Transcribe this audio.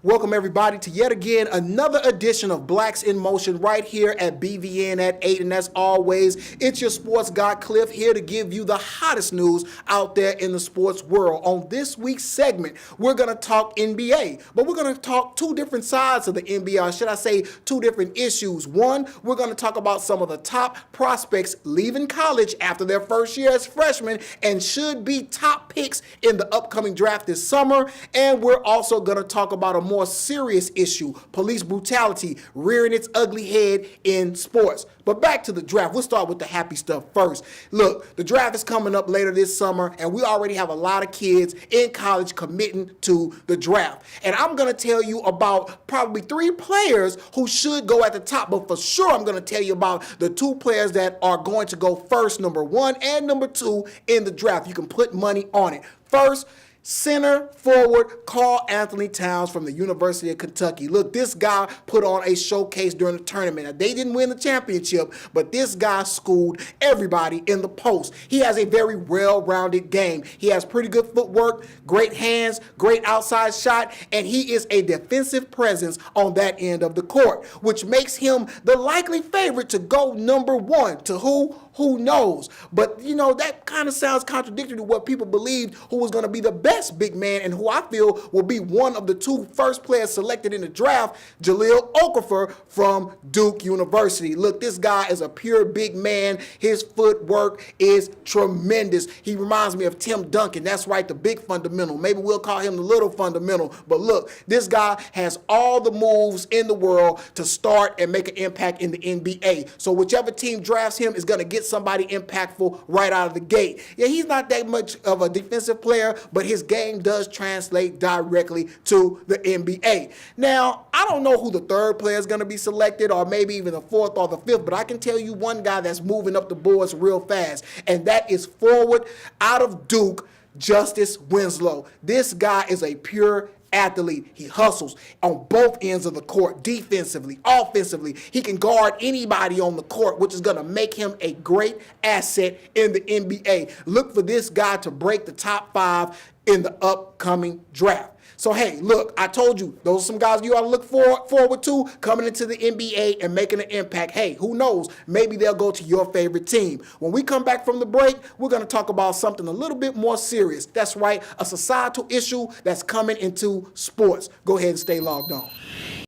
Welcome everybody to yet again another edition of Blacks in Motion right here at BVN at 8. And as always, it's your sports guy Clif here to give you the hottest news out there in the sports world. On this week's segment, we're going to talk NBA, but we're going to talk two different sides of the NBA, or should I say two different issues. One, we're going to talk about some of the top prospects leaving college after their first year as freshmen and should be top picks in the upcoming draft this summer. And we're also going to talk about a more serious issue, police brutality rearing its ugly head in sports. But back to the draft. We'll start with the happy stuff first. Look, the draft is coming up later this summer, and we already have a lot of kids in college committing to the draft. And I'm going to tell you about probably 3 players who should go at the top, but for sure I'm going to tell you about the 2 players that are going to go first, number 1 and number 2 in the draft. You can put money on it. First, center forward Karl Anthony Towns from the University of Kentucky. Look, this guy put on a showcase during the tournament. Now, they didn't win the championship, but this guy schooled everybody in the post. He has a very well-rounded game. He has pretty good footwork, great hands, great outside shot, and he is a defensive presence on that end of the court, which makes him the likely favorite to go number 1. To who? Who knows? But, you know, that kind of sounds contradictory to what people believed who was going to be the best big man and who I feel will be one of the 2 first players selected in the draft, Jahlil Okafor from Duke University. Look, this guy is a pure big man. His footwork is tremendous. He reminds me of Tim Duncan. That's right, the big fundamental. Maybe we'll call him the little fundamental. But look, this guy has all the moves in the world to start and make an impact in the NBA. So whichever team drafts him is going to get somebody impactful right out of the gate. Yeah, he's not that much of a defensive player, but his game does translate directly to the NBA. Now, I don't know who the 3rd player is going to be selected, or maybe even the 4th or the 5th, but I can tell you one guy that's moving up the boards real fast, and that is forward out of Duke, Justice Winslow. This guy is a pure athlete. He hustles on both ends of the court, defensively, offensively. He can guard anybody on the court, which is going to make him a great asset in the NBA. Look for this guy to break the top 5 in the upcoming draft. So, hey, look, I told you, those are some guys you ought to look forward to coming into the NBA and making an impact. Hey, who knows? Maybe they'll go to your favorite team. When we come back from the break, we're going to talk about something a little bit more serious. That's right, a societal issue that's coming into sports. Go ahead and stay logged on.